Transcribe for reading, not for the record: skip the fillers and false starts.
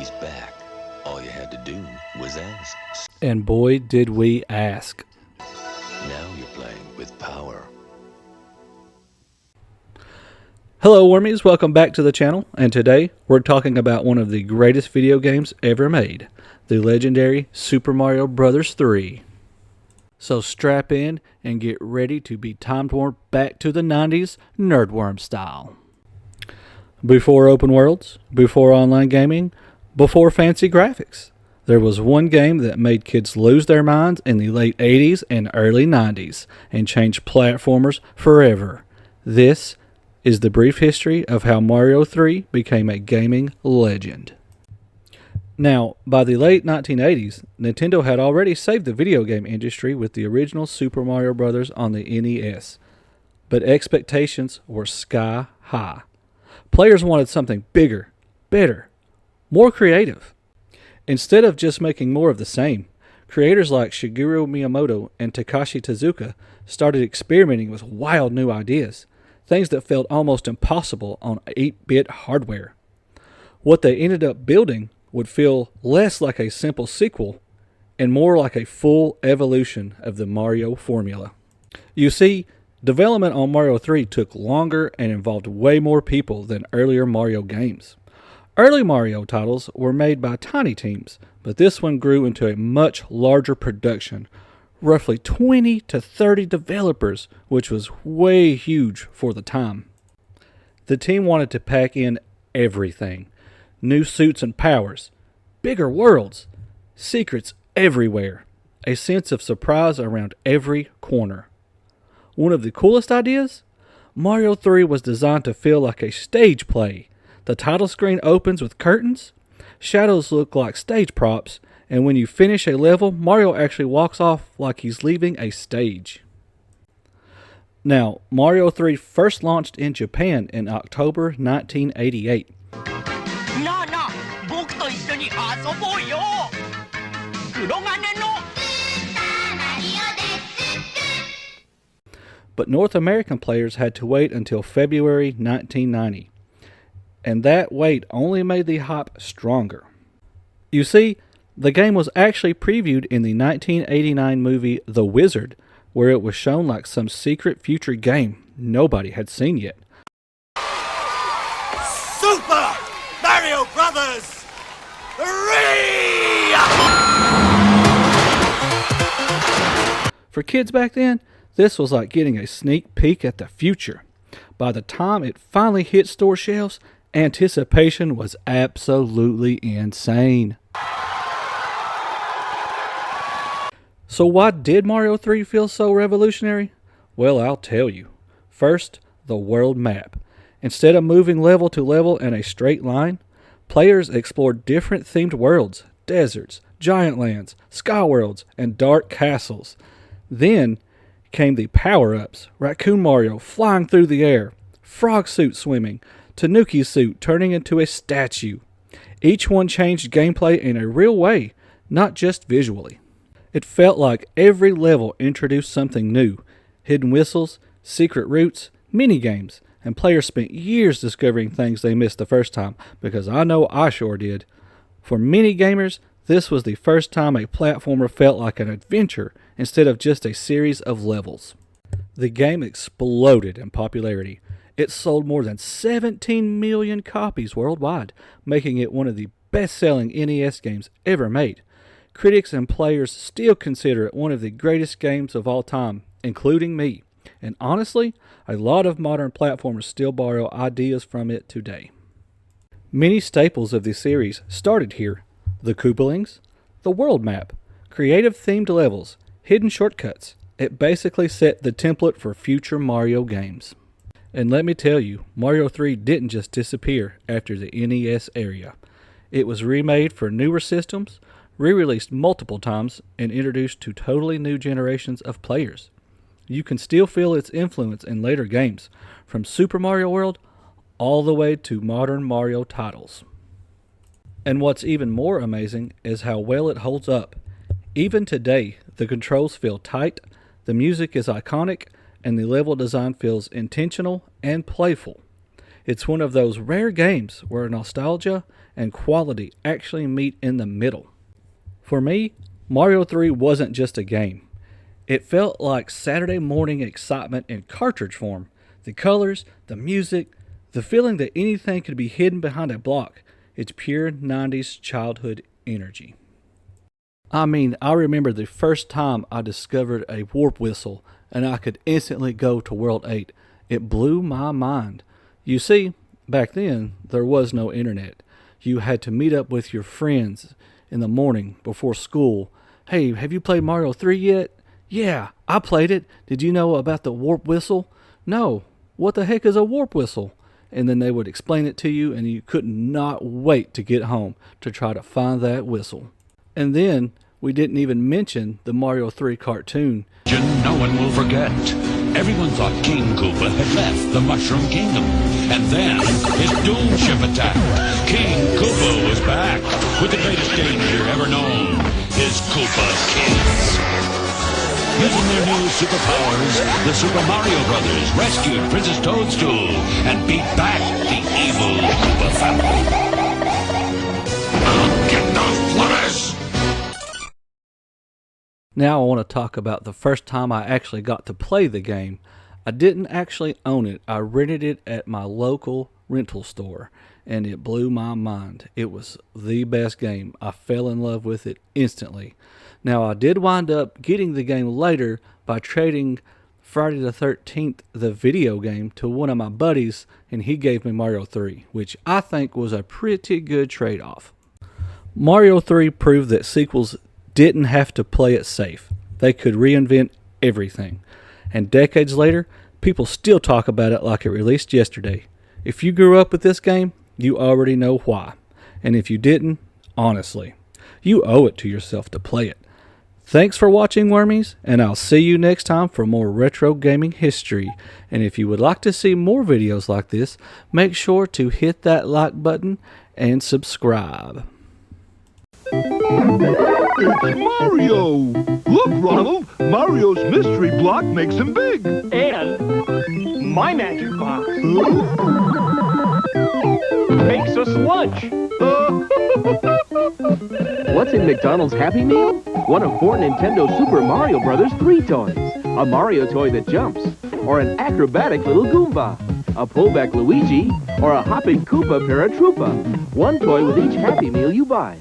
He's back. All you had to do was ask. And boy, did we ask. Now you're playing with power. Hello Wormies, welcome back to the channel, and today we're talking about one of the greatest video games ever made, the legendary Super Mario Bros. 3. So strap in and get ready to be time-warped back to the 90s nerdworm style. Before open worlds, before online gaming, before fancy graphics, there was one game that made kids lose their minds in the late 80s and early 90s and changed platformers forever. This is the brief history of how Mario 3 became a gaming legend. Now, by the late 1980s, Nintendo had already saved the video game industry with the original Super Mario Bros. On the NES, but expectations were sky high. Players wanted something bigger, better, more creative. Instead of just making more of the same, creators like Shigeru Miyamoto and Takashi Tezuka started experimenting with wild new ideas, things that felt almost impossible on 8-bit hardware. What they ended up building would feel less like a simple sequel and more like a full evolution of the Mario formula. You see, development on Mario 3 took longer and involved way more people than earlier Mario games. Early Mario titles were made by tiny teams, but this one grew into a much larger production, roughly 20 to 30 developers, which was way huge for the time. The team wanted to pack in everything: new suits and powers, bigger worlds, secrets everywhere, a sense of surprise around every corner. One of the coolest ideas? Mario 3 was designed to feel like a stage play. The title screen opens with curtains, shadows look like stage props, and when you finish a level, Mario actually walks off like he's leaving a stage. Now, Mario 3 first launched in Japan in October 1988. But North American players had to wait until February 1990. And that wait only made the hype stronger. You see, the game was actually previewed in the 1989 movie The Wizard, where it was shown like some secret future game nobody had seen yet. Super Mario Brothers 3! For kids back then, this was like getting a sneak peek at the future. By the time it finally hit store shelves, anticipation was absolutely insane. So why did Mario 3 feel so revolutionary? Well, I'll tell you. First, the world map. Instead of moving level to level in a straight line, players explored different themed worlds, deserts, giant lands, sky worlds, and dark castles. Then came the power-ups: Raccoon Mario flying through the air, Frog Suit swimming, Tanuki Suit turning into a statue. Each one changed gameplay in a real way, not just visually. It felt like every level introduced something new: hidden whistles, secret routes, mini-games, and players spent years discovering things they missed the first time, because I know I sure did. For many gamers, this was the first time a platformer felt like an adventure instead of just a series of levels. The game exploded in popularity. It sold more than 17 million copies worldwide, making it one of the best-selling NES games ever made. Critics and players still consider it one of the greatest games of all time, including me. And honestly, a lot of modern platformers still borrow ideas from it today. Many staples of the series started here: the Koopalings, the world map, creative themed levels, hidden shortcuts. It basically set the template for future Mario games. And let me tell you, Mario 3 didn't just disappear after the NES era. It was remade for newer systems, re-released multiple times, and introduced to totally new generations of players. You can still feel its influence in later games, from Super Mario World all the way to modern Mario titles. And what's even more amazing is how well it holds up. Even today, the controls feel tight, the music is iconic, and the level design feels intentional and playful. It's one of those rare games where nostalgia and quality actually meet in the middle. For me, Mario 3 wasn't just a game. It felt like Saturday morning excitement in cartridge form. The colors, the music, the feeling that anything could be hidden behind a block. It's pure 90s childhood energy. I mean, I remember the first time I discovered a warp whistle and I could instantly go to World 8. It blew my mind. You see, back then, there was no internet. You had to meet up with your friends in the morning before school. Hey, have you played Mario 3 yet? Yeah, I played it. Did you know about the warp whistle? No. What the heck is a warp whistle? And then they would explain it to you, and you could not wait to get home to try to find that whistle. And then we didn't even mention the Mario 3 cartoon. No one will forget. Everyone thought King Koopa had left the Mushroom Kingdom. And then his doom ship attacked. King Koopa was back with the greatest danger ever known, his Koopa kids. Using their new superpowers, the Super Mario Brothers rescued Princess Toadstool and beat back the evil Koopa family. I'll get those flutters! Now I want to talk about the first time I actually got to play the game. I didn't actually own it. I rented it at my local rental store, and it blew my mind. It was the best game. I fell in love with it instantly. Now, I did wind up getting the game later by trading Friday the 13th, the video game, to one of my buddies, and he gave me Mario 3, which I think was a pretty good trade-off. Mario 3 proved that sequels didn't have to play it safe. They could reinvent everything. And decades later, people still talk about it like it released yesterday. If you grew up with this game, you already know why. And if you didn't, honestly, you owe it to yourself to play it. Thanks for watching, Wormies, and I'll see you next time for more retro gaming history. And if you would like to see more videos like this, make sure to hit that like button and subscribe. It's Mario! Look, Ronald! Mario's mystery block makes him big! And my magic box makes us lunch! What's in McDonald's Happy Meal? One of 4 Nintendo Super Mario Brothers 3 toys. A Mario toy that jumps, or an acrobatic little Goomba. A pullback Luigi, or a hopping Koopa Paratroopa. One toy with each Happy Meal you buy.